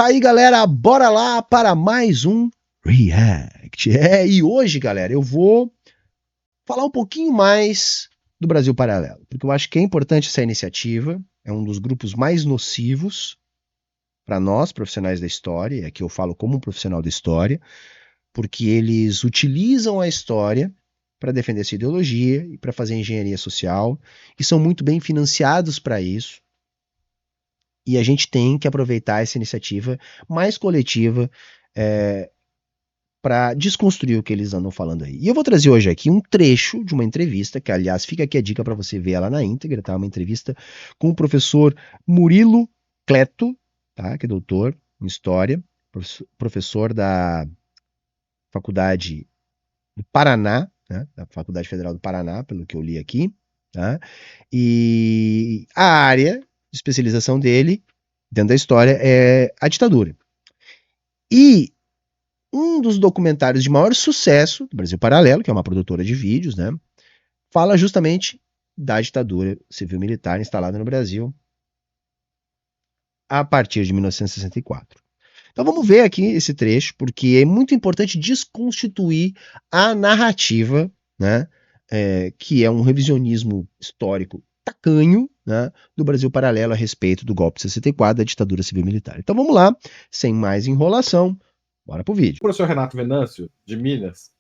Tá aí, galera, bora lá para mais um React. E hoje, galera, eu vou falar um pouquinho mais do Brasil Paralelo, porque eu acho que é importante essa iniciativa, é um dos grupos mais nocivos para nós, profissionais da história, e aqui eu falo como um profissional da história, porque eles utilizam a história para defender sua ideologia e para fazer engenharia social, e são muito bem financiados para isso. E a gente tem que aproveitar essa iniciativa mais coletiva para desconstruir o que eles andam falando aí. E eu vou trazer hoje aqui um trecho de uma entrevista, que aliás fica aqui a dica para você ver ela na íntegra, tá? Uma entrevista com o professor Murilo Cleto, tá? Que é doutor em História, professor da Faculdade do Paraná, né? Da Faculdade Federal do Paraná, pelo que eu li aqui, tá? E a área de especialização dele, dentro da história, é a ditadura. E um dos documentários de maior sucesso do Brasil Paralelo, que é uma produtora de vídeos, né, fala justamente da ditadura civil-militar instalada no Brasil a partir de 1964. Então vamos ver aqui esse trecho, porque é muito importante desconstituir a narrativa, né, que é um revisionismo histórico tacanho, né, do Brasil Paralelo a respeito do golpe de 64, da ditadura civil-militar. Então vamos lá, sem mais enrolação, bora pro vídeo. O professor Renato Venâncio, de Minas,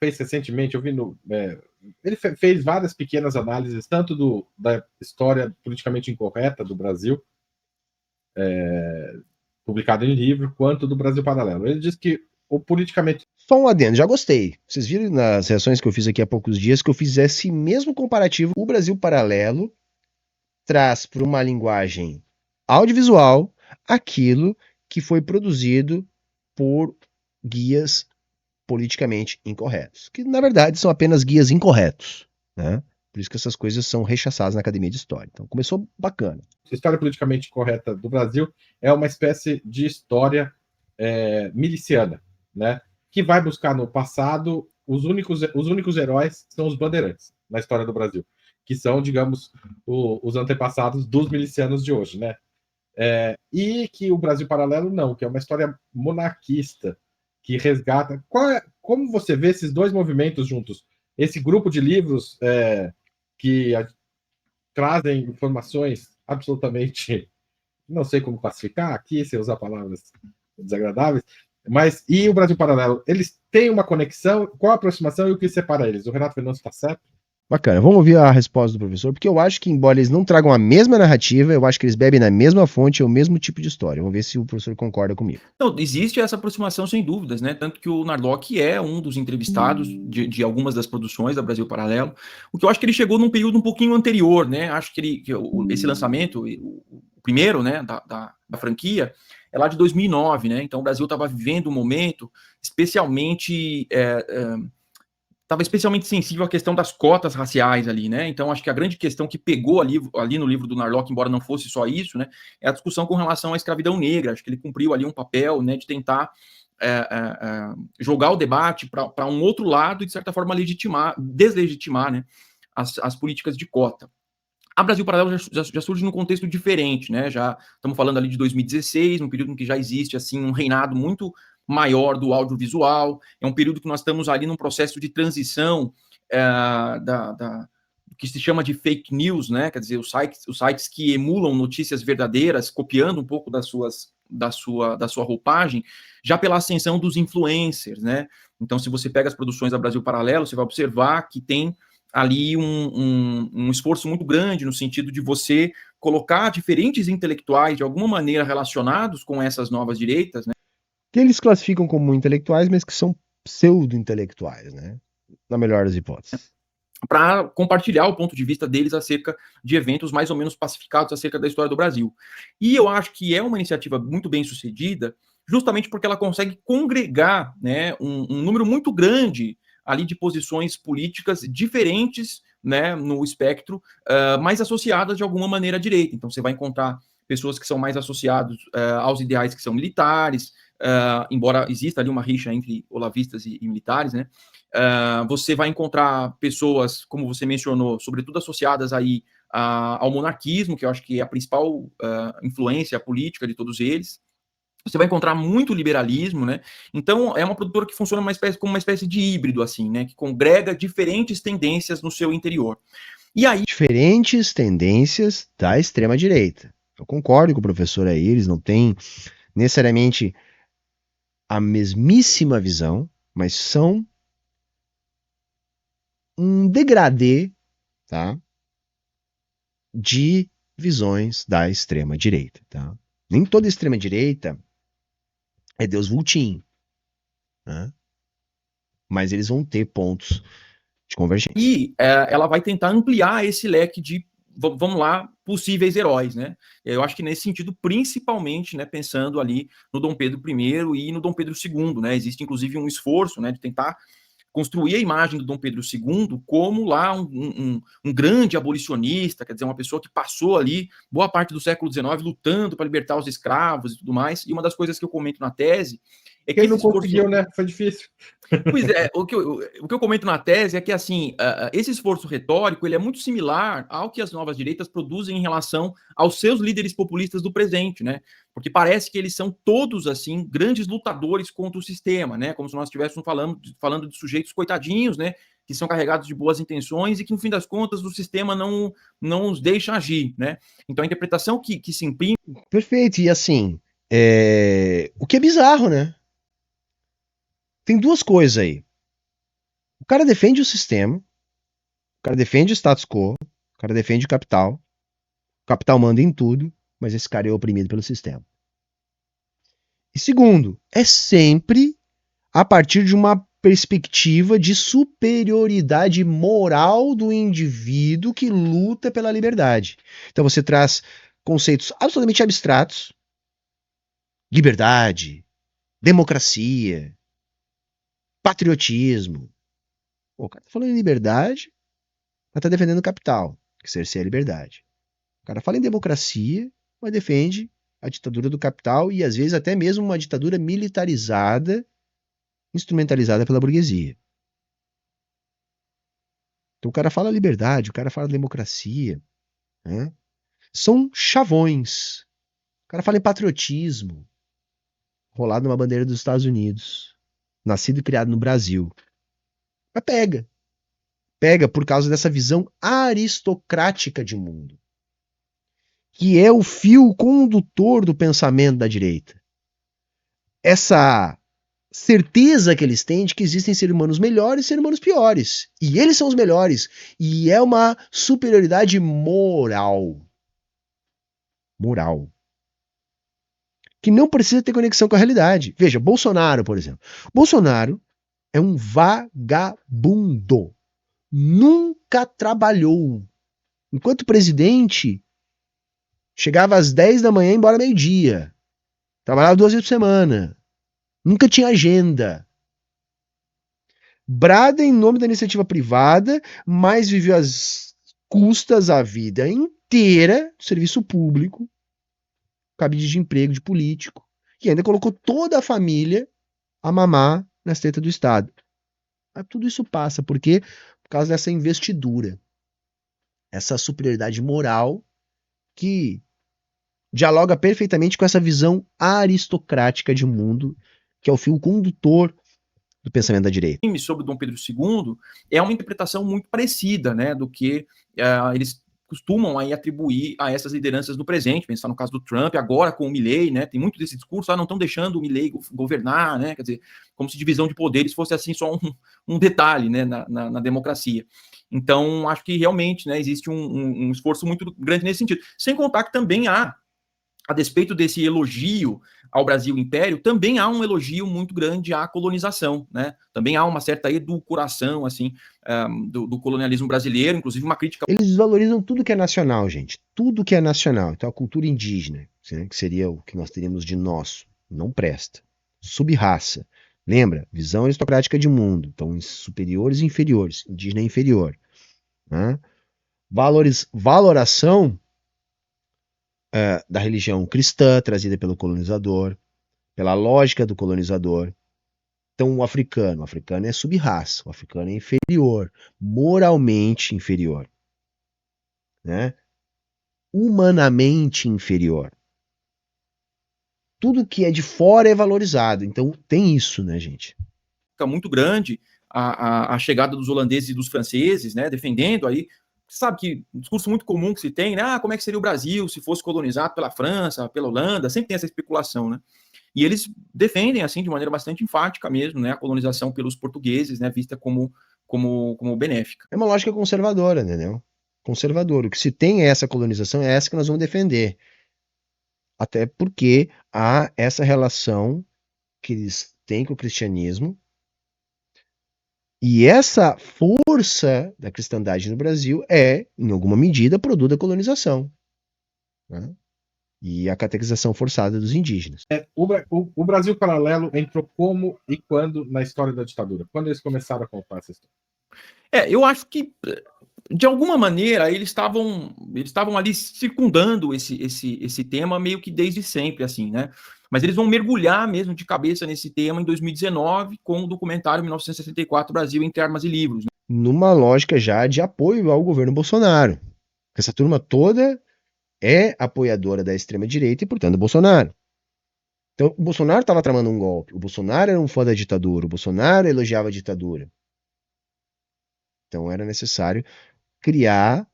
fez recentemente, eu vi ele fez várias pequenas análises, tanto da história politicamente incorreta do Brasil, publicado em livro, quanto do Brasil Paralelo. Ele diz que o politicamente... Só um adendo, já gostei. Vocês viram nas reações que eu fiz aqui há poucos dias que eu fiz esse mesmo comparativo. O Brasil Paralelo traz para uma linguagem audiovisual aquilo que foi produzido por guias politicamente incorretos, que na verdade são apenas guias incorretos, né? Por isso que essas coisas são rechaçadas na academia de história. Então começou bacana. A história politicamente correta do Brasil é uma espécie de história miliciana, né? Que vai buscar no passado os únicos heróis são os bandeirantes na história do Brasil, que são, digamos, os antepassados dos milicianos de hoje, né? E que o Brasil Paralelo não, que é uma história monarquista, que resgata... Como você vê esses dois movimentos juntos? Esse grupo de livros que trazem informações absolutamente... Não sei como classificar aqui, sem usar palavras desagradáveis, mas e o Brasil Paralelo? Eles têm uma conexão? Qual a aproximação e o que separa eles? O Renato Venâncio está certo? Bacana, vamos ouvir a resposta do professor, porque eu acho que, embora eles não tragam a mesma narrativa, eu acho que eles bebem na mesma fonte, é o mesmo tipo de história. Vamos ver se o professor concorda comigo. Não, existe essa aproximação sem dúvidas, né? Tanto que o Narlock é um dos entrevistados de algumas das produções da Brasil Paralelo. O que eu acho que ele chegou num período um pouquinho anterior, né? Acho que esse lançamento, o primeiro, né, da franquia, é lá de 2009, né? Então o Brasil estava vivendo um momento especialmente estava especialmente sensível à questão das cotas raciais ali, né? Então, acho que a grande questão que pegou ali no livro do Narlock, embora não fosse só isso, né, é a discussão com relação à escravidão negra. Acho que ele cumpriu ali um papel, né, de tentar jogar o debate para um outro lado e, de certa forma, deslegitimar, né, as políticas de cota. A Brasil Paralelo já surge num contexto diferente, né? Já estamos falando ali de 2016, um período em que já existe assim um reinado muito maior do audiovisual. É um período que nós estamos ali num processo de transição que se chama de fake news, né? Quer dizer, os sites que emulam notícias verdadeiras, copiando um pouco da sua roupagem, já pela ascensão dos influencers, né? Então, se você pega as produções da Brasil Paralelo, você vai observar que tem ali um esforço muito grande no sentido de você colocar diferentes intelectuais de alguma maneira relacionados com essas novas direitas, né? Que eles classificam como intelectuais, mas que são pseudo-intelectuais, né? Na melhor das hipóteses. Para compartilhar o ponto de vista deles acerca de eventos mais ou menos pacificados acerca da história do Brasil. E eu acho que é uma iniciativa muito bem sucedida, justamente porque ela consegue congregar, né, um número muito grande ali de posições políticas diferentes, né, no espectro, mais associadas de alguma maneira à direita. Então você vai encontrar pessoas que são mais associadas aos ideais que são militares, embora exista ali uma rixa entre olavistas e militares, né? Você vai encontrar pessoas, como você mencionou, sobretudo associadas aí ao monarquismo, que eu acho que é a principal influência política de todos eles. você vai encontrar muito liberalismo, né? Então, é uma produtora que funciona como uma espécie de híbrido, assim, né? Que congrega diferentes tendências no seu interior. E aí... Diferentes tendências da extrema-direita. Eu concordo com o professor aí, eles não têm necessariamente a mesmíssima visão, mas são um degradê, tá, de visões da extrema-direita. Tá? Nem toda extrema-direita é Deus vultinho, né? Mas eles vão ter pontos de convergência. E ela vai tentar ampliar esse leque de, vamos lá, possíveis heróis, né? Eu acho que nesse sentido, principalmente, né, pensando ali no Dom Pedro I e no Dom Pedro II, né? Existe, inclusive, um esforço, né, de tentar construir a imagem do Dom Pedro II como lá um grande abolicionista, quer dizer, uma pessoa que passou ali boa parte do século XIX lutando para libertar os escravos e tudo mais. E uma das coisas que eu comento na tese é que ele não conseguiu, né? Foi difícil. Pois é, o que eu comento na tese é que, assim, esse esforço retórico, ele é muito similar ao que as novas direitas produzem em relação aos seus líderes populistas do presente, né? Porque parece que eles são todos, assim, grandes lutadores contra o sistema, né? Como se nós estivéssemos falando de sujeitos coitadinhos, né? Que são carregados de boas intenções e que, no fim das contas, o sistema não os deixa agir, né? Então, a interpretação que se imprime... Perfeito, e assim, o que é bizarro, né? Tem duas coisas aí. O cara defende o sistema, o cara defende o status quo, o cara defende o capital manda em tudo, mas esse cara é oprimido pelo sistema. E segundo, é sempre a partir de uma perspectiva de superioridade moral do indivíduo que luta pela liberdade. Então você traz conceitos absolutamente abstratos, liberdade, democracia, patriotismo. Pô, o cara tá falando em liberdade, mas tá defendendo o capital, que cerceia a liberdade. O cara fala em democracia, mas defende a ditadura do capital e às vezes até mesmo uma ditadura militarizada, instrumentalizada pela burguesia. Então o cara fala liberdade, o cara fala democracia, né? São chavões. O cara fala em patriotismo, rolado numa bandeira dos Estados Unidos, nascido e criado no Brasil. Mas pega por causa dessa visão aristocrática de mundo, que é o fio condutor do pensamento da direita. Essa certeza que eles têm de que existem seres humanos melhores e seres humanos piores. E eles são os melhores. E é uma superioridade moral. Moral. Que não precisa ter conexão com a realidade. Veja, Bolsonaro, por exemplo. Bolsonaro é um vagabundo. Nunca trabalhou. Enquanto presidente, chegava às 10 da manhã e embora meio-dia. Trabalhava 2 vezes por semana. Nunca tinha agenda. Brada em nome da iniciativa privada, mas viveu às custas a vida inteira do serviço público, cabide de emprego de político, e ainda colocou toda a família a mamar nas tetas do Estado. Mas tudo isso passa, por quê? Por causa dessa investidura, essa superioridade moral que dialoga perfeitamente com essa visão aristocrática de mundo, que é o fio condutor do pensamento da direita. Sobre Dom Pedro II é uma interpretação muito parecida, né, do que eles costumam aí atribuir a essas lideranças no presente, pensar no caso do Trump, agora com o Milley, né, tem muito desse discurso, não estão deixando o Milley governar, né, quer dizer, como se divisão de poderes fosse assim só um detalhe, né, na democracia. Então, acho que realmente, né, existe um esforço muito grande nesse sentido. Sem contar que também a despeito desse elogio ao Brasil Império, também há um elogio muito grande à colonização, né? Também há uma certa edulcoração, assim, do colonialismo brasileiro, inclusive uma crítica... Eles desvalorizam tudo que é nacional, gente. Tudo que é nacional. Então a cultura indígena, que seria o que nós teríamos de nosso, não presta. Subraça. Lembra? Visão aristocrática de mundo. Então superiores e inferiores. Indígena é inferior. Né? Valoração da religião cristã trazida pelo colonizador, pela lógica do colonizador. Então o africano é subraça, o africano é inferior, moralmente inferior, né? Humanamente inferior. tudo que é de fora é valorizado. Então tem isso, né, gente? Fica muito grande a chegada dos holandeses e dos franceses, né, defendendo aí, sabe que um discurso muito comum que se tem, né, como é que seria o Brasil se fosse colonizado pela França, pela Holanda, sempre tem essa especulação, né, e eles defendem, assim, de maneira bastante enfática mesmo, né, a colonização pelos portugueses, né, vista como benéfica. É uma lógica conservadora, entendeu? Conservador. O que se tem é essa colonização, é essa que nós vamos defender. Até porque há essa relação que eles têm com o cristianismo, e essa força da cristandade no Brasil é, em alguma medida, produto da colonização, né? E a catequização forçada dos indígenas. O Brasil Paralelo entrou como e quando na história da ditadura? Quando eles começaram a contar essa história? Eu acho que, de alguma maneira, eles estavam ali circundando esse tema meio que desde sempre, assim, né? Mas eles vão mergulhar mesmo de cabeça nesse tema em 2019 com o documentário 1964 Brasil entre Armas e Livros. Né? Numa lógica já de apoio ao governo Bolsonaro. Essa turma toda é apoiadora da extrema-direita e, portanto, do Bolsonaro. Então, o Bolsonaro estava tramando um golpe. O Bolsonaro era um fã da ditadura. O Bolsonaro elogiava a ditadura. Então, era necessário criar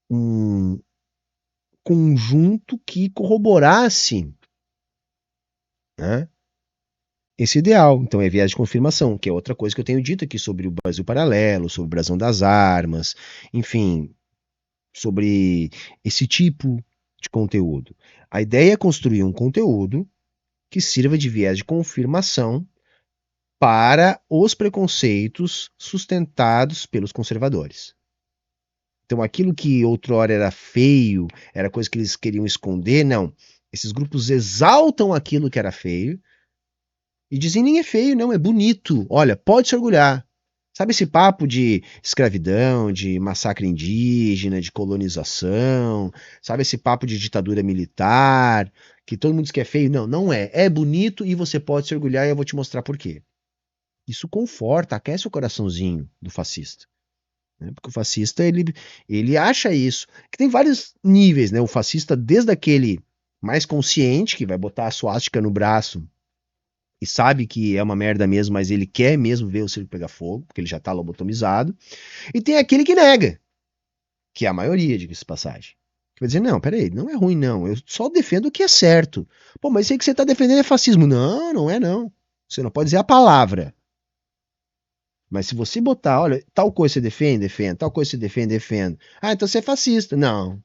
um conjunto que corroborasse, né, esse ideal. Então é viés de confirmação, que é outra coisa que eu tenho dito aqui sobre o Brasil Paralelo, sobre o Brasão das Armas, enfim, sobre esse tipo de conteúdo. A ideia é construir um conteúdo que sirva de viés de confirmação para os preconceitos sustentados pelos conservadores. Então aquilo que outrora era feio, era coisa que eles queriam esconder, não. Esses grupos exaltam aquilo que era feio e dizem nem é feio, não, é bonito. Olha, pode se orgulhar. Sabe esse papo de escravidão, de massacre indígena, de colonização? Sabe esse papo de ditadura militar, que todo mundo diz que é feio? Não, não é. É bonito e você pode se orgulhar e eu vou te mostrar por quê. Isso conforta, aquece o coraçãozinho do fascista. Porque o fascista, ele acha isso. Que tem vários níveis, né? O fascista, desde aquele mais consciente, que vai botar a suástica no braço e sabe que é uma merda mesmo, mas ele quer mesmo ver o circo pegar fogo, porque ele já tá lobotomizado. E tem aquele que nega, que é a maioria, diga-se de passagem. Que vai dizer, não, peraí, não é ruim não, eu só defendo o que é certo. Pô, mas isso aí que você tá defendendo é fascismo. Não, não é não. Você não pode dizer a palavra. Mas se você botar, olha, tal coisa você defende, defende, tal coisa você defende, defende. Ah, então você é fascista. Não.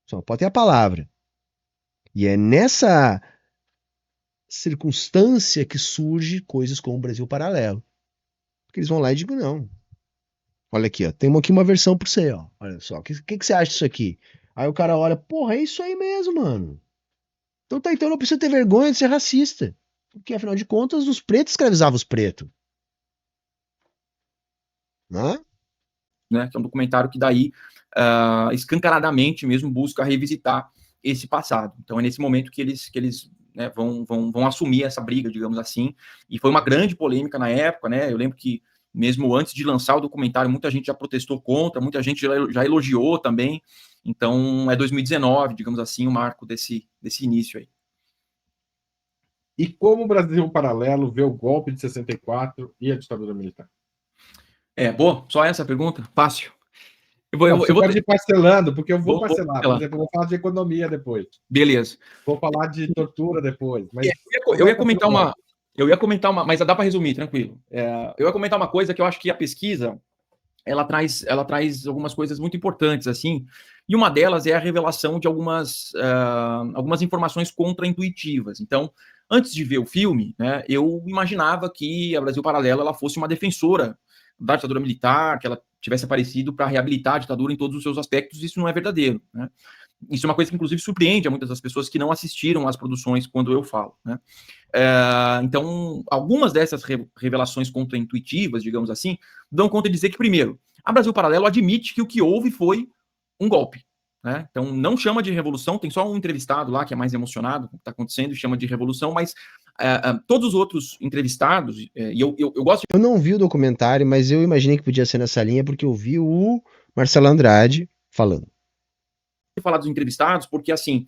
Só pode ter a palavra. E é nessa circunstância que surge coisas como o Brasil Paralelo. Porque eles vão lá e digam, não. Olha aqui, ó, tem aqui uma versão pra você, ó. Olha só, o que você acha disso aqui? Aí o cara olha, porra, é isso aí mesmo, mano. Então tá, então não precisa ter vergonha de ser racista. Porque afinal de contas, os pretos escravizavam os pretos. Né? Que é um documentário que daí escancaradamente mesmo busca revisitar esse passado. Então é nesse momento que eles né, vão assumir essa briga, digamos assim, e foi uma grande polêmica na época, né? Eu lembro que mesmo antes de lançar o documentário, muita gente já protestou contra, muita gente já elogiou também. Então é 2019, digamos assim, o marco desse início aí. E como o Brasil Paralelo vê o golpe de 64 e a ditadura militar? Boa, só essa pergunta? Fácil. Você pode ir parcelando, porque eu vou parcelar. Por exemplo, eu vou falar de economia depois. Beleza. Vou falar de tortura depois. Mas eu ia comentar uma, mas dá para resumir, tranquilo. Eu ia comentar uma coisa que eu acho que a pesquisa ela traz algumas coisas muito importantes, assim, e uma delas é a revelação de algumas informações contraintuitivas. Então, antes de ver o filme, né, eu imaginava que a Brasil Paralelo ela fosse uma defensora da ditadura militar, que ela tivesse aparecido para reabilitar a ditadura em todos os seus aspectos. Isso não é verdadeiro, né? Isso é uma coisa que, inclusive, surpreende a muitas das pessoas que não assistiram às produções quando eu falo, né? Então, algumas dessas revelações contraintuitivas, digamos assim, dão conta de dizer que, primeiro, a Brasil Paralelo admite que o que houve foi um golpe, né? Então, não chama de revolução, tem só um entrevistado lá que é mais emocionado com o que está acontecendo e chama de revolução, mas todos os outros entrevistados, e eu gosto de... Eu não vi o documentário, mas eu imaginei que podia ser nessa linha, porque eu vi o Marcelo Andrade falando. falar dos entrevistados, porque, assim,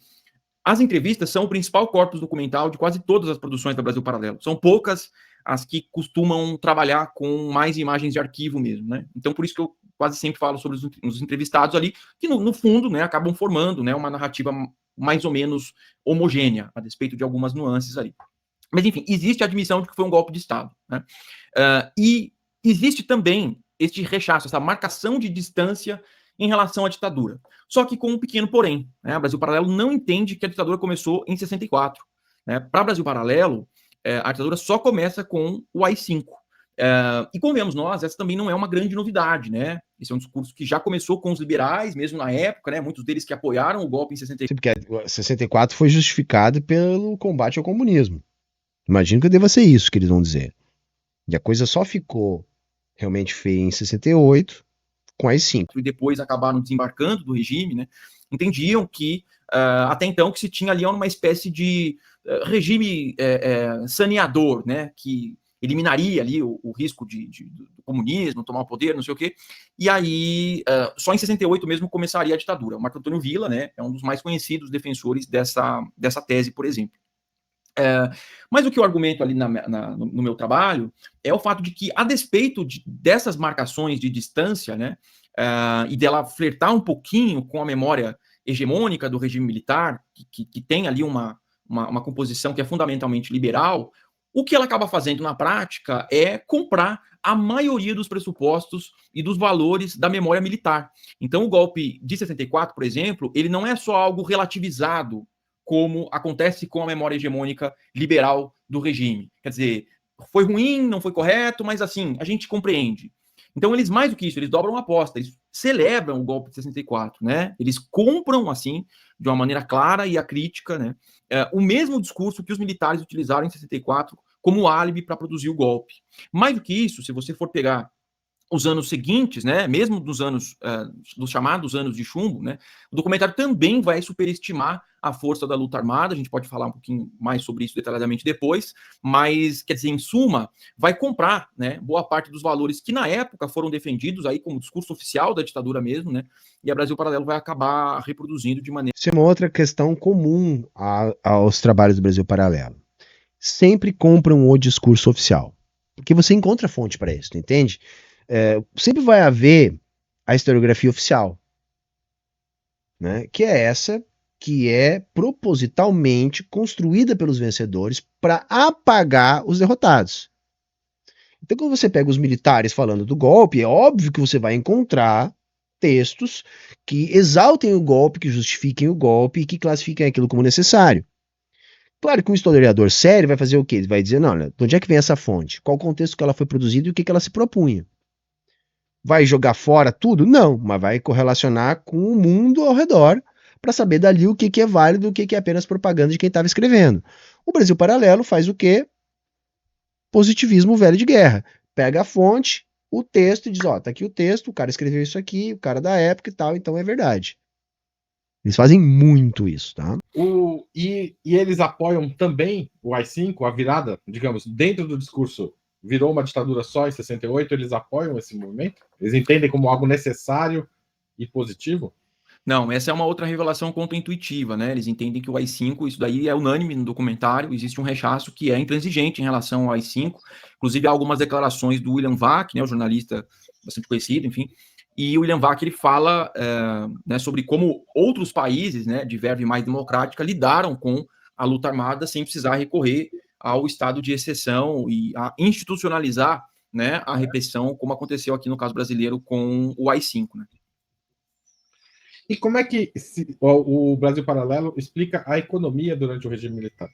As entrevistas são o principal corpus documental de quase todas as produções da Brasil Paralelo. São poucas as que costumam trabalhar com mais imagens de arquivo mesmo, né? Então, por isso que eu quase sempre falo sobre os entrevistados ali, que no fundo, né, acabam formando, né, uma narrativa mais ou menos homogênea, a despeito de algumas nuances ali. Mas, enfim, existe a admissão de que foi um golpe de Estado, né? E existe também este rechaço, essa marcação de distância em relação à ditadura. Só que com um pequeno porém, né? A Brasil Paralelo não entende que a ditadura começou em 64. Né? Para Brasil Paralelo, a ditadura só começa com o AI-5. E convenhamos nós, essa também não é uma grande novidade, né? Esse é um discurso que já começou com os liberais, mesmo na época, né? Muitos deles que apoiaram o golpe em 64. Porque 64 foi justificado pelo combate ao comunismo. Imagino que deva ser isso que eles vão dizer. E a coisa só ficou realmente feia em 68 com as 5. E depois acabaram desembarcando do regime, né? Entendiam que até então que se tinha ali uma espécie de regime saneador, né? Que eliminaria ali o risco do comunismo, tomar o poder, não sei o quê. E aí, só em 68 mesmo começaria a ditadura. O Marco Antônio Villa, né? É um dos mais conhecidos defensores dessa tese, por exemplo. Mas o que eu argumento ali no meu trabalho é o fato de que, a despeito dessas marcações de distância, né, e dela flertar um pouquinho com a memória hegemônica do regime militar, que tem ali uma composição que é fundamentalmente liberal, o que ela acaba fazendo na prática é comprar a maioria dos pressupostos e dos valores da memória militar. Então, o golpe de 64, por exemplo, ele não é só algo relativizado, como acontece com a memória hegemônica liberal do regime. Quer dizer, foi ruim, não foi correto, mas assim, a gente compreende. Então, eles, mais do que isso, eles dobram a aposta, eles celebram o golpe de 64, né? Eles compram, assim, de uma maneira clara e acrítica, né, o mesmo discurso que os militares utilizaram em 64 como álibi para produzir o golpe. Mais do que isso, se você for pegar os anos seguintes, né, mesmo dos anos, dos chamados anos de chumbo, né, o documentário também vai superestimar a força da luta armada. A gente pode falar um pouquinho mais sobre isso detalhadamente depois, mas, quer dizer, em suma, vai comprar, né, boa parte dos valores que na época foram defendidos aí como discurso oficial da ditadura mesmo, né, e a Brasil Paralelo vai acabar reproduzindo de maneira... Isso é uma outra questão comum aos trabalhos do Brasil Paralelo. Sempre compram o discurso oficial, porque você encontra fonte para isso, entende? Sempre vai haver a historiografia oficial, né? Que é essa que é propositalmente construída pelos vencedores para apagar os derrotados. Então, quando você pega os militares falando do golpe, é óbvio que você vai encontrar textos que exaltem o golpe, que justifiquem o golpe e que classifiquem aquilo como necessário. Claro que um historiador sério vai fazer o quê? Ele vai dizer, não, de onde é que vem essa fonte? Qual o contexto que ela foi produzida e o que ela se propunha? Vai jogar fora tudo? Não, mas vai correlacionar com o mundo ao redor para saber dali o que é válido e o que é apenas propaganda de quem estava escrevendo. O Brasil Paralelo faz o quê? Positivismo velho de guerra. Pega a fonte, o texto e diz, ó, tá aqui o texto, o cara escreveu isso aqui, o cara da época e tal, então é verdade. Eles fazem muito isso, tá? E eles apoiam também o AI-5, a virada, digamos, dentro do discurso, virou uma ditadura só em 68, eles apoiam esse movimento? Eles entendem como algo necessário e positivo? Não, essa é uma outra revelação contra-intuitiva, né? Eles entendem que o AI-5, isso daí é unânime no documentário, existe um rechaço que é intransigente em relação ao AI-5, inclusive há algumas declarações do William Vac, né, o jornalista bastante conhecido, enfim, e o William Vac, ele fala né, sobre como outros países, né, de verve mais democrática lidaram com a luta armada sem precisar recorrer ao estado de exceção e a institucionalizar, né, a repressão, como aconteceu aqui no caso brasileiro com o AI-5, né? E como é que o Brasil Paralelo explica a economia durante o regime militar?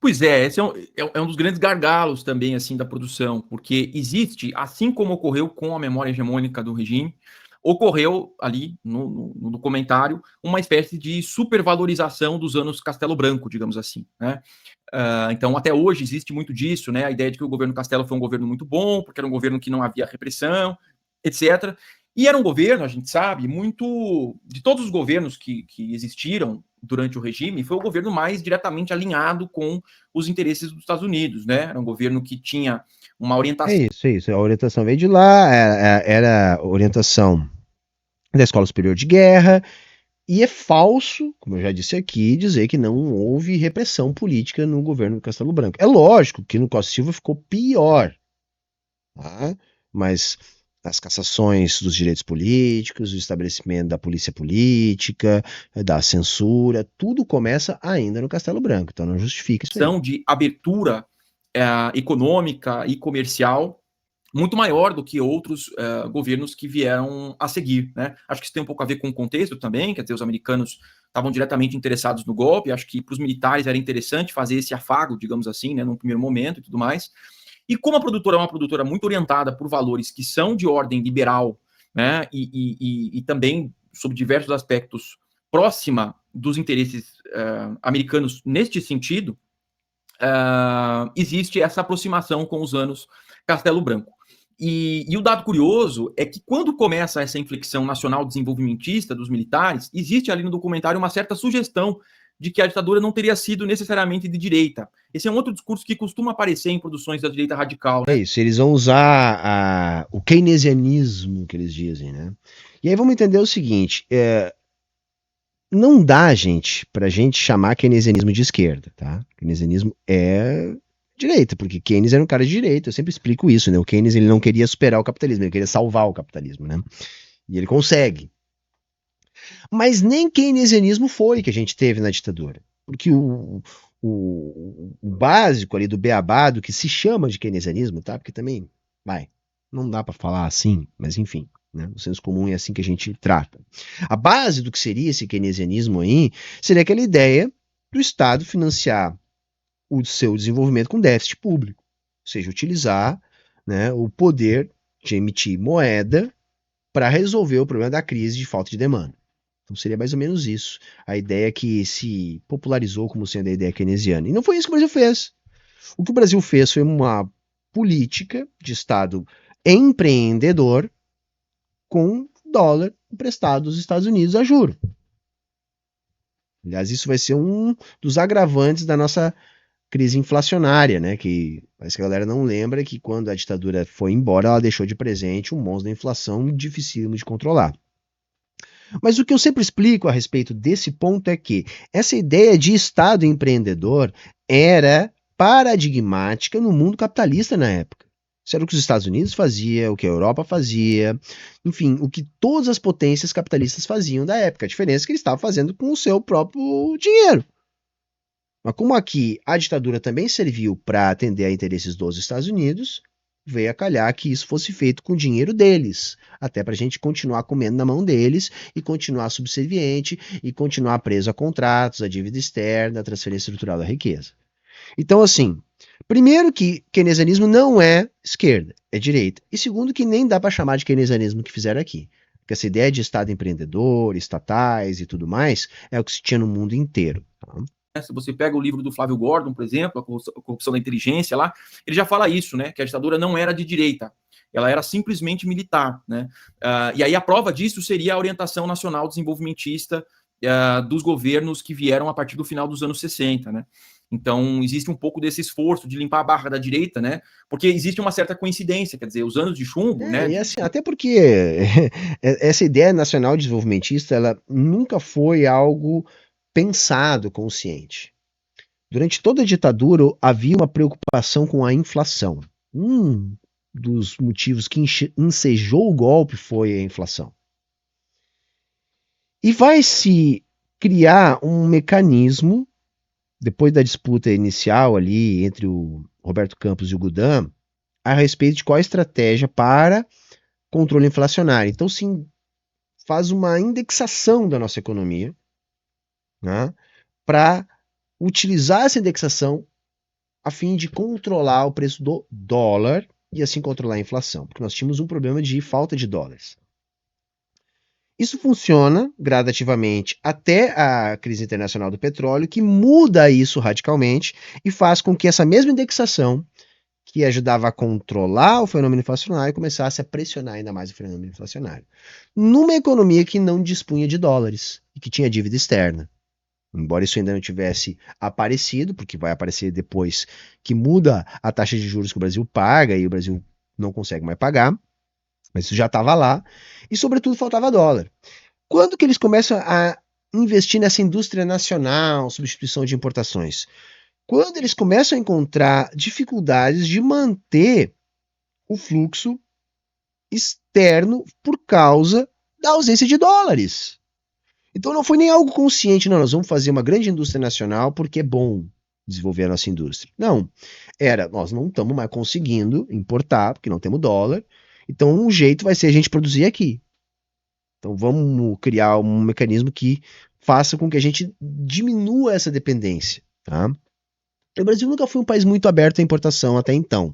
Pois é, esse é um dos grandes gargalos também, assim, da produção, porque existe, assim como ocorreu com a memória hegemônica do regime, ocorreu ali no documentário uma espécie de supervalorização dos anos Castelo Branco, digamos assim, né? Então, até hoje existe muito disso, né? A ideia de que o governo Castelo foi um governo muito bom, porque era um governo que não havia repressão, etc. E era um governo, a gente sabe, muito... De todos os governos que existiram durante o regime, foi o governo mais diretamente alinhado com os interesses dos Estados Unidos, né? Era um governo que tinha uma orientação... É isso. A orientação veio de lá, era a orientação da Escola Superior de Guerra, E é falso, como eu já disse aqui, dizer que não houve repressão política no governo do Castelo Branco. É lógico que no Costa Silva ficou pior, tá? Mas as cassações dos direitos políticos, o estabelecimento da polícia política, da censura, tudo começa ainda no Castelo Branco, então não justifica isso aí. De abertura econômica e comercial muito maior do que outros governos que vieram a seguir, né? Acho que isso tem um pouco a ver com o contexto também, quer dizer, os americanos estavam diretamente interessados no golpe, acho que para os militares era interessante fazer esse afago, digamos assim, né, num primeiro momento e tudo mais. E como a produtora é uma produtora muito orientada por valores que são de ordem liberal, né, e também, sob diversos aspectos, próxima dos interesses americanos neste sentido, existe essa aproximação com os anos Castelo Branco. E o dado curioso é que quando começa essa inflexão nacional desenvolvimentista dos militares, existe ali no documentário uma certa sugestão de que a ditadura não teria sido necessariamente de direita. Esse é um outro discurso que costuma aparecer em produções da direita radical, né? É isso, eles vão usar o keynesianismo que eles dizem, né? E aí vamos entender o seguinte, não dá, gente, pra gente chamar keynesianismo de esquerda, tá? Keynesianismo é direita, porque Keynes era um cara de direita, eu sempre explico isso, né? O Keynes, ele não queria superar o capitalismo, ele queria salvar o capitalismo, né? E ele consegue. Mas nem keynesianismo foi que a gente teve na ditadura, porque o básico ali do beabá, do que se chama de keynesianismo, tá? Porque também, não dá pra falar assim, mas enfim, né? O senso comum é assim que a gente trata. A base do que seria esse keynesianismo aí seria aquela ideia do Estado financiar o seu desenvolvimento com déficit público, ou seja, utilizar, né, o poder de emitir moeda para resolver o problema da crise de falta de demanda. Então seria mais ou menos isso, a ideia que se popularizou como sendo a ideia keynesiana. E não foi isso que o Brasil fez. O que o Brasil fez foi uma política de Estado empreendedor com dólar emprestado dos Estados Unidos a juro. Aliás, isso vai ser um dos agravantes da nossa crise inflacionária, né? Que parece que a galera não lembra que quando a ditadura foi embora, ela deixou de presente um monstro da inflação dificílimo de controlar. Mas o que eu sempre explico a respeito desse ponto é que essa ideia de Estado empreendedor era paradigmática no mundo capitalista na época. Isso era o que os Estados Unidos faziam, o que a Europa fazia, enfim, o que todas as potências capitalistas faziam da época. A diferença é que eles estavam fazendo com o seu próprio dinheiro. Mas como aqui a ditadura também serviu para atender a interesses dos Estados Unidos, veio a calhar que isso fosse feito com o dinheiro deles, até para a gente continuar comendo na mão deles e continuar subserviente e continuar preso a contratos, a dívida externa, a transferência estrutural da riqueza. Então, assim, primeiro que keynesianismo não é esquerda, é direita. E segundo que nem dá para chamar de keynesianismo que fizeram aqui. Porque essa ideia de Estado empreendedor, estatais e tudo mais, é o que se tinha no mundo inteiro. Tá? Se você pega o livro do Flávio Gordon, por exemplo, a corrupção da inteligência lá, ele já fala isso, né? Que a ditadura não era de direita, ela era simplesmente militar, né? E aí a prova disso seria a orientação nacional desenvolvimentista dos governos que vieram a partir do final dos anos 60, né? Então, existe um pouco desse esforço de limpar a barra da direita, né? Porque existe uma certa coincidência, quer dizer, os anos de chumbo, né? E assim, até porque essa ideia nacional desenvolvimentista, ela nunca foi algo pensado, consciente. Durante toda a ditadura havia uma preocupação com a inflação. Um dos motivos que ensejou o golpe foi a inflação. E vai se criar um mecanismo, depois da disputa inicial ali entre o Roberto Campos e o Goudin, a respeito de qual a estratégia para controle inflacionário. Então, sim, faz uma indexação da nossa economia, né, para utilizar essa indexação a fim de controlar o preço do dólar e assim controlar a inflação, porque nós tínhamos um problema de falta de dólares. Isso funciona gradativamente até a crise internacional do petróleo, que muda isso radicalmente e faz com que essa mesma indexação, que ajudava a controlar o fenômeno inflacionário, começasse a pressionar ainda mais o fenômeno inflacionário. Numa economia que não dispunha de dólares e que tinha dívida externa. Embora isso ainda não tivesse aparecido, porque vai aparecer depois que muda a taxa de juros que o Brasil paga e o Brasil não consegue mais pagar, mas isso já estava lá, e sobretudo faltava dólar. Quando que eles começam a investir nessa indústria nacional, substituição de importações? Quando eles começam a encontrar dificuldades de manter o fluxo externo por causa da ausência de dólares. Então não foi nem algo consciente, não, nós vamos fazer uma grande indústria nacional porque é bom desenvolver a nossa indústria. Não, nós não estamos mais conseguindo importar porque não temos dólar, então um jeito vai ser a gente produzir aqui. Então vamos criar um mecanismo que faça com que a gente diminua essa dependência, tá? O Brasil nunca foi um país muito aberto à importação até então,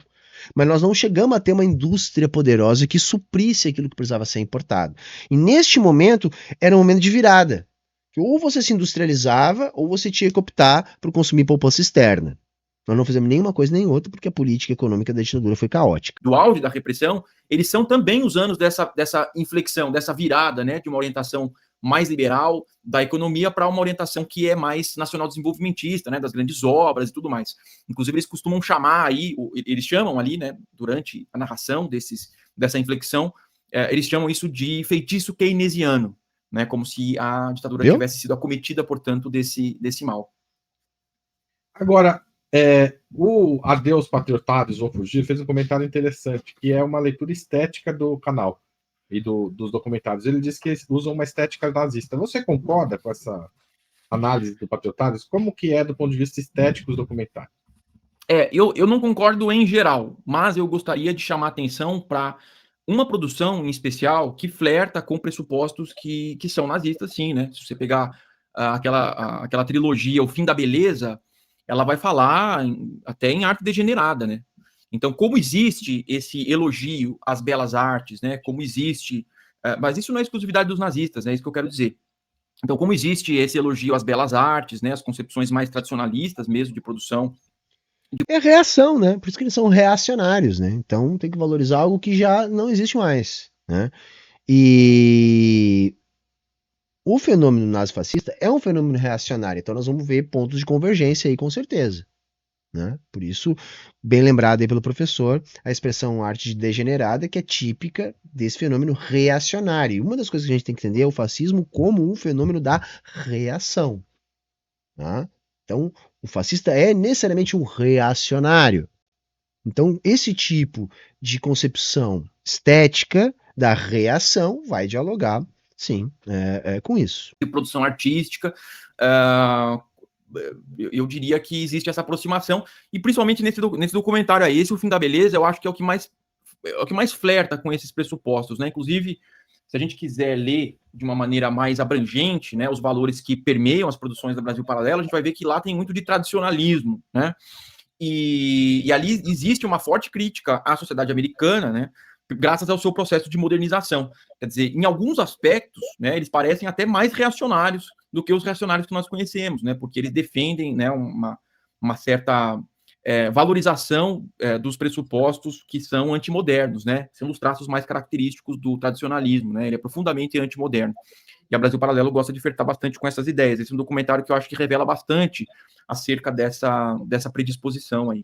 mas nós não chegamos a ter uma indústria poderosa que suprisse aquilo que precisava ser importado. E neste momento era um momento de virada, que ou você se industrializava ou você tinha que optar por consumir poupança externa. Nós não fizemos nenhuma coisa nem outra porque a política econômica da ditadura foi caótica. Do auge da repressão, eles são também os anos dessa inflexão, dessa virada, né, de uma orientação mais liberal da economia para uma orientação que é mais nacional-desenvolvimentista, né, das grandes obras e tudo mais. Inclusive, eles costumam chamar aí, eles chamam ali, né, durante a narração dessa inflexão, eles chamam isso de feitiço keynesiano, né, como se a ditadura tivesse sido acometida, portanto, desse mal. Agora, o Adeus Patriotários Vão Fugir fez um comentário interessante, que é uma leitura estética do canal e dos documentários. Ele diz que usam uma estética nazista. Você concorda com essa análise do Patriotários? Como que é do ponto de vista estético os documentários? Eu não concordo em geral, mas eu gostaria de chamar a atenção para uma produção em especial que flerta com pressupostos que são nazistas, sim, né? Se você pegar aquela trilogia O Fim da Beleza, ela vai falar até em arte degenerada, né? Então, como existe esse elogio às belas artes, né? Como existe... mas isso não é exclusividade dos nazistas, é isso que eu quero dizer. Então, como existe esse elogio às belas artes, né? As concepções mais tradicionalistas mesmo de produção... É reação, né? Por isso que eles são reacionários, né? Então, tem que valorizar algo que já não existe mais, né? E... o fenômeno nazifascista é um fenômeno reacionário, então nós vamos ver pontos de convergência aí, com certeza. Né? Por isso, bem lembrado aí pelo professor, a expressão arte degenerada, que é típica desse fenômeno reacionário. E uma das coisas que a gente tem que entender é o fascismo como um fenômeno da reação. Tá? Então, o fascista é necessariamente um reacionário. Então, esse tipo de concepção estética da reação vai dialogar, sim, com isso. De produção artística, eu diria que existe essa aproximação, e principalmente nesse documentário aí, esse O Fim da Beleza, eu acho que é o que mais flerta com esses pressupostos, né? Inclusive, se a gente quiser ler de uma maneira mais abrangente, né, os valores que permeiam as produções do Brasil Paralelo, a gente vai ver que lá tem muito de tradicionalismo, né? E ali existe uma forte crítica à sociedade americana, né? Graças ao seu processo de modernização. Quer dizer, em alguns aspectos, né, eles parecem até mais reacionários do que os reacionários que nós conhecemos, né, porque eles defendem, né, uma certa valorização dos pressupostos que são antimodernos, né, são os traços mais característicos do tradicionalismo, né, ele é profundamente antimoderno. E a Brasil Paralelo gosta de flertar bastante com essas ideias. Esse é um documentário que eu acho que revela bastante acerca dessa predisposição aí.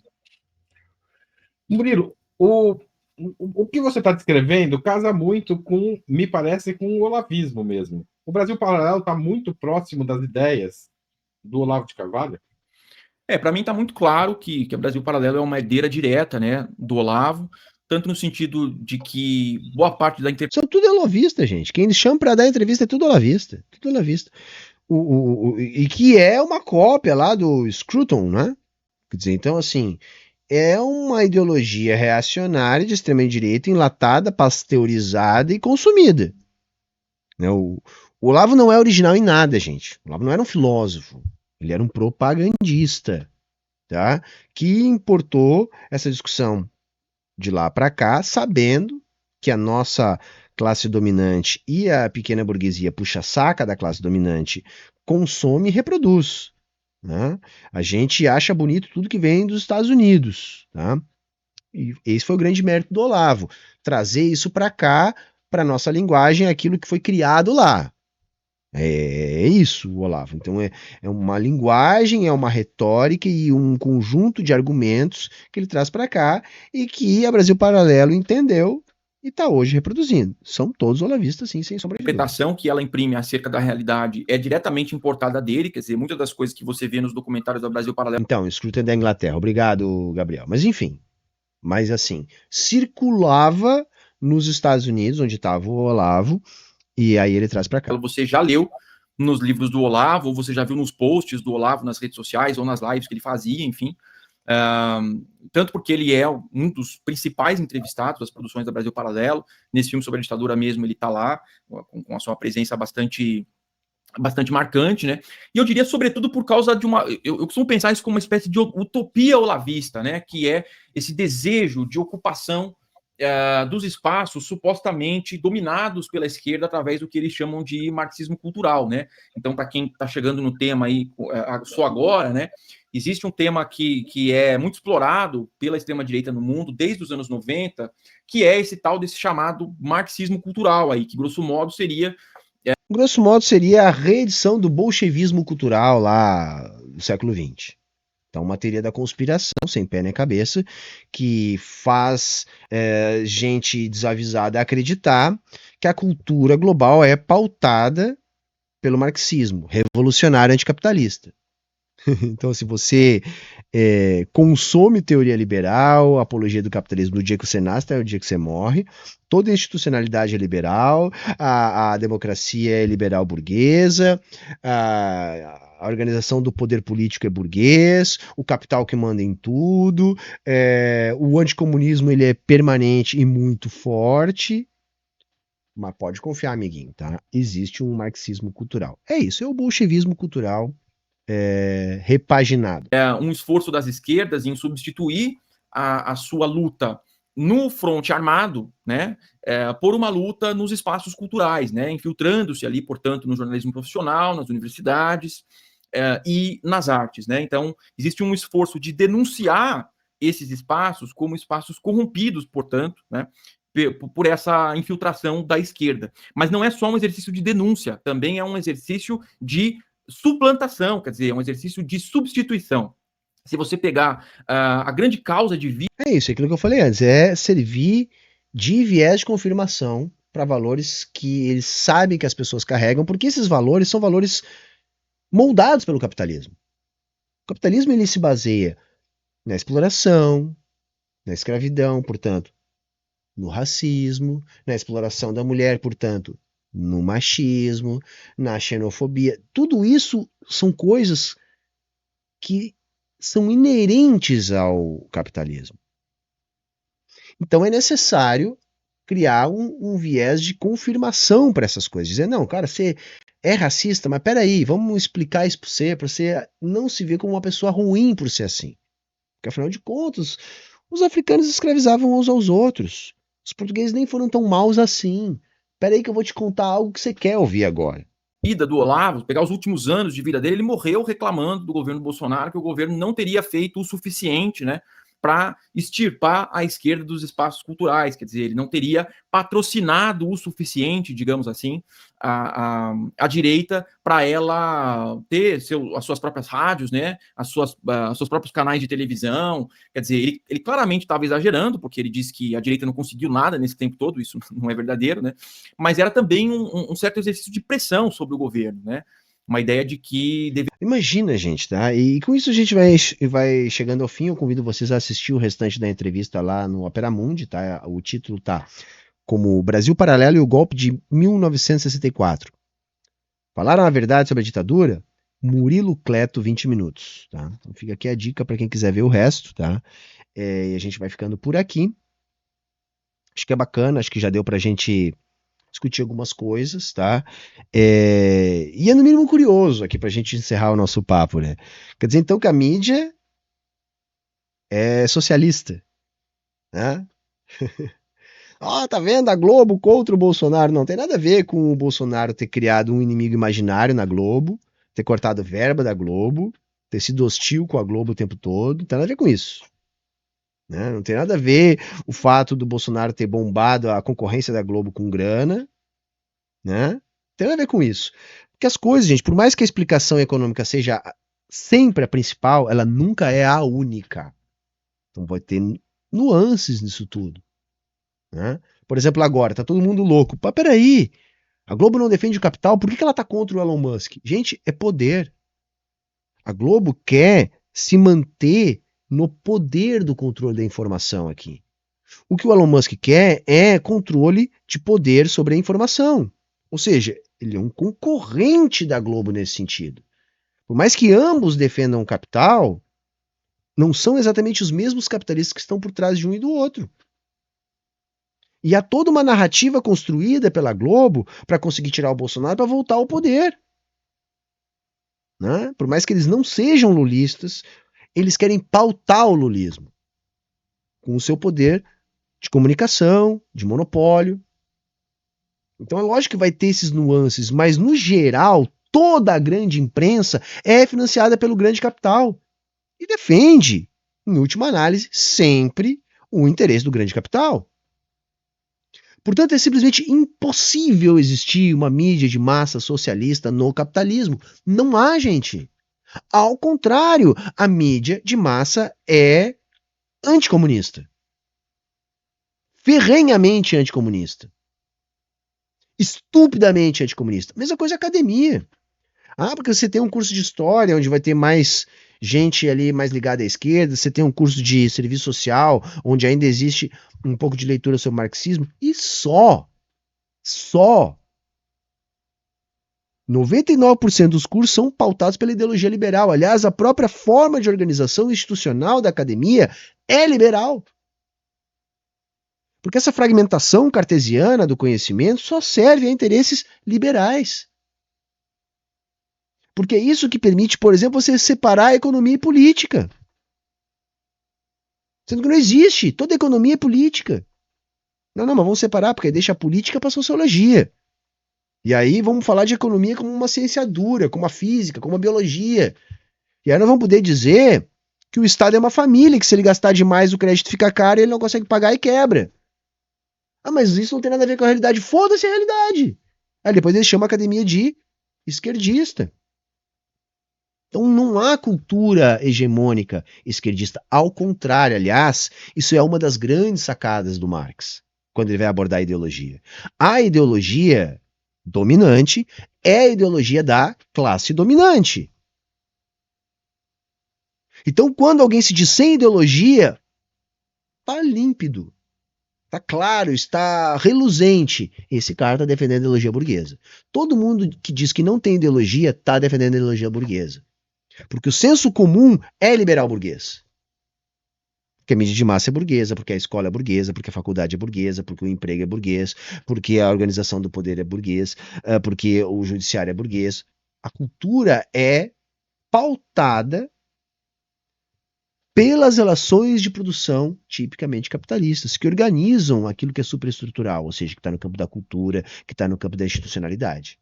Murilo, o que você está descrevendo casa muito com, me parece, com o olavismo mesmo. O Brasil Paralelo está muito próximo das ideias do Olavo de Carvalho? Para mim está muito claro que o Brasil Paralelo é uma herdeira direta, né, do Olavo, tanto no sentido de que boa parte da interpretação... São tudo olavista, gente. Quem eles chamam para dar entrevista é tudo olavista. Tudo olavista. E que é uma cópia lá do Scruton, né? Quer dizer, então, assim... é uma ideologia reacionária de extrema-direita enlatada, pasteurizada e consumida. O Olavo não é original em nada, gente. O Olavo não era um filósofo. Ele era um propagandista, tá? Que importou essa discussão de lá para cá, sabendo que a nossa classe dominante e a pequena burguesia puxa-saca da classe dominante consome e reproduz. Né? A gente acha bonito tudo que vem dos Estados Unidos, tá? E esse foi o grande mérito do Olavo, trazer isso para cá, para nossa linguagem, aquilo que foi criado lá. É isso, Olavo. Então é uma linguagem, é uma retórica e um conjunto de argumentos que ele traz para cá e que a Brasil Paralelo entendeu e está hoje reproduzindo. São todos olavistas, sim, sem sombra de dúvida. A interpretação que ela imprime acerca da realidade é diretamente importada dele, quer dizer, muitas das coisas que você vê nos documentários do Brasil Paralelo. Então, Scruton da Inglaterra. Obrigado, Gabriel. Mas enfim, assim, circulava nos Estados Unidos, onde estava o Olavo, e aí ele traz para cá. Você já leu nos livros do Olavo, ou você já viu nos posts do Olavo nas redes sociais, ou nas lives que ele fazia, enfim. Tanto porque ele é um dos principais entrevistados das produções da Brasil Paralelo. Nesse filme sobre a ditadura mesmo, ele está lá, com a sua presença bastante marcante, né? E eu diria, sobretudo, por causa de eu costumo pensar isso como uma espécie de utopia olavista, né? Que é esse desejo de ocupação dos espaços supostamente dominados pela esquerda através do que eles chamam de marxismo cultural, né? Então, para quem está chegando no tema aí só agora, né? Existe um tema que é muito explorado pela extrema-direita no mundo desde os anos 90, que é esse tal desse chamado marxismo cultural aí, que grosso modo seria a reedição do bolchevismo cultural lá do século XX. Então, uma teoria da conspiração, sem pé nem cabeça, que faz gente desavisada acreditar que a cultura global é pautada pelo marxismo revolucionário anticapitalista. Então, se você consome teoria liberal, apologia do capitalismo no dia que você nasce, é o dia que você morre, toda institucionalidade é liberal, a democracia é liberal burguesa, a organização do poder político é burguês, o capital que manda em tudo, o anticomunismo ele é permanente e muito forte. Mas pode confiar, amiguinho, tá? Existe um marxismo cultural. É isso, é o bolchevismo cultural repaginado. Um esforço das esquerdas em substituir a sua luta no fronte armado, né, por uma luta nos espaços culturais, né, infiltrando-se ali, portanto, no jornalismo profissional, nas universidades e nas artes, né. Então, existe um esforço de denunciar esses espaços como espaços corrompidos, portanto, né, por essa infiltração da esquerda. Mas não é só um exercício de denúncia, também é um exercício de suplantação, quer dizer, é um exercício de substituição. Se você pegar a grande causa de vida... É isso, é aquilo que eu falei antes, é servir de viés de confirmação para valores que eles sabem que as pessoas carregam, porque esses valores são valores moldados pelo capitalismo. O capitalismo ele se baseia na exploração, na escravidão, portanto, no racismo, na exploração da mulher, portanto, no machismo, na xenofobia. Tudo isso são coisas que são inerentes ao capitalismo. Então é necessário criar um viés de confirmação para essas coisas. Dizer, não, cara, você é racista, mas peraí, vamos explicar isso para você não se ver como uma pessoa ruim por ser assim. Porque afinal de contas, os africanos escravizavam uns aos outros. Os portugueses nem foram tão maus assim. Peraí que eu vou te contar algo que você quer ouvir agora. Vida do Olavo, pegar os últimos anos de vida dele, ele morreu reclamando do governo Bolsonaro que o governo não teria feito o suficiente, né, para extirpar a esquerda dos espaços culturais, quer dizer, ele não teria patrocinado o suficiente, digamos assim, a direita para ela ter as suas próprias rádios, né, os seus próprios canais de televisão, quer dizer, ele claramente estava exagerando, porque ele disse que a direita não conseguiu nada nesse tempo todo, isso não é verdadeiro, né, mas era também um certo exercício de pressão sobre o governo, né, uma ideia de que... Imagina, gente, tá? E com isso a gente vai chegando ao fim. Eu convido vocês a assistir o restante da entrevista lá no Opera Mundi, tá? O título tá como Brasil Paralelo e o Golpe de 1964. Falaram a verdade sobre a ditadura? Murilo Cleto, 20 minutos, tá? Então fica aqui a dica para quem quiser ver o resto, tá? E a gente vai ficando por aqui. Acho que é bacana, acho que já deu pra gente discutir algumas coisas, tá? E é no mínimo curioso aqui pra gente encerrar o nosso papo, né? Quer dizer, então, que a mídia é socialista, né? Tá vendo? A Globo contra o Bolsonaro. Não tem nada a ver com o Bolsonaro ter criado um inimigo imaginário na Globo, ter cortado verba da Globo, ter sido hostil com a Globo o tempo todo. Não tem nada a ver com isso. Né? Não tem nada a ver o fato do Bolsonaro ter bombado a concorrência da Globo com grana, né? Não tem nada a ver com isso. Porque as coisas, gente, por mais que a explicação econômica seja sempre a principal, ela nunca é a única. Então vai ter nuances nisso tudo. Né? Por exemplo, agora, tá todo mundo louco. Mas peraí, a Globo não defende o capital, por que ela tá contra o Elon Musk? Gente, é poder. A Globo quer se manter no poder do controle da informação aqui. O que o Elon Musk quer é controle de poder sobre a informação. Ou seja, ele é um concorrente da Globo nesse sentido. Por mais que ambos defendam o capital, não são exatamente os mesmos capitalistas que estão por trás de um e do outro. E há toda uma narrativa construída pela Globo para conseguir tirar o Bolsonaro para voltar ao poder. Né? Por mais que eles não sejam lulistas, eles querem pautar o lulismo com o seu poder de comunicação, de monopólio. Então é lógico que vai ter esses nuances, mas no geral, toda a grande imprensa é financiada pelo grande capital e defende, em última análise, sempre o interesse do grande capital. Portanto, é simplesmente impossível existir uma mídia de massa socialista no capitalismo. Não há, gente. Ao contrário, a mídia de massa é anticomunista. Ferrenhamente anticomunista. Estupidamente anticomunista. Mesma coisa a academia. Ah, porque você tem um curso de história onde vai ter mais gente ali mais ligada à esquerda, você tem um curso de serviço social onde ainda existe um pouco de leitura sobre marxismo, e só 99% dos cursos são pautados pela ideologia liberal. Aliás, a própria forma de organização institucional da academia é liberal. Porque essa fragmentação cartesiana do conhecimento só serve a interesses liberais. Porque é isso que permite, por exemplo, você separar a economia e política. Sendo que não existe. Toda economia é política. Não, mas vamos separar, porque aí deixa a política para a sociologia. E aí vamos falar de economia como uma ciência dura, como a física, como a biologia. E aí nós vamos poder dizer que o Estado é uma família, que se ele gastar demais o crédito fica caro e ele não consegue pagar e quebra. Ah, mas isso não tem nada a ver com a realidade. Foda-se a realidade. Aí depois eles chamam a academia de esquerdista. Então não há cultura hegemônica esquerdista. Ao contrário, aliás, isso é uma das grandes sacadas do Marx, quando ele vai abordar a ideologia. A ideologia dominante é a ideologia da classe dominante. Então, quando alguém se diz sem ideologia, está límpido, está claro, está reluzente. Esse cara está defendendo a ideologia burguesa. Todo mundo que diz que não tem ideologia está defendendo a ideologia burguesa. Porque o senso comum é liberal burguês. Porque a mídia de massa é burguesa, porque a escola é burguesa, porque a faculdade é burguesa, porque o emprego é burguês, porque a organização do poder é burguês, porque o judiciário é burguês. A cultura é pautada pelas relações de produção tipicamente capitalistas, que organizam aquilo que é superestrutural, ou seja, que está no campo da cultura, que está no campo da institucionalidade.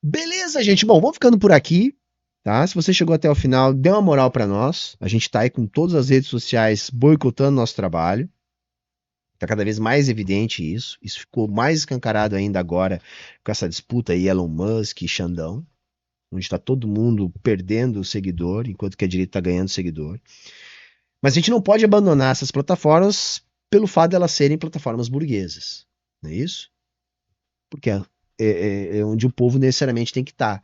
Beleza, gente? Bom, vamos ficando por aqui, tá? Se você chegou até o final, dê uma moral para nós. A gente tá aí com todas as redes sociais boicotando nosso trabalho. Tá cada vez mais evidente isso. Isso ficou mais escancarado ainda agora com essa disputa aí Elon Musk e Xandão, onde tá todo mundo perdendo seguidor, enquanto que a direita tá ganhando seguidor. Mas a gente não pode abandonar essas plataformas pelo fato de elas serem plataformas burguesas, não é isso? Porque é onde o povo necessariamente tem que estar,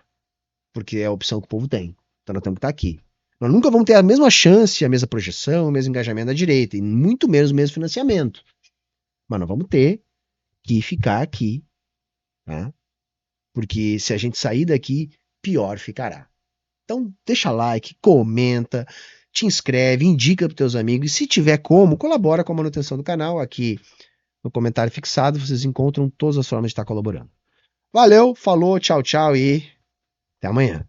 porque é a opção que o povo tem. Então nós temos que estar aqui. Nós nunca vamos ter a mesma chance, a mesma projeção, o mesmo engajamento da direita, e muito menos o mesmo financiamento. Mas nós vamos ter que ficar aqui, tá? Porque se a gente sair daqui, pior ficará. Então deixa like, comenta, te inscreve, indica para os teus amigos, e se tiver como, colabora com a manutenção do canal. Aqui no comentário fixado vocês encontram todas as formas de estar colaborando. Valeu, falou, tchau, tchau e até amanhã.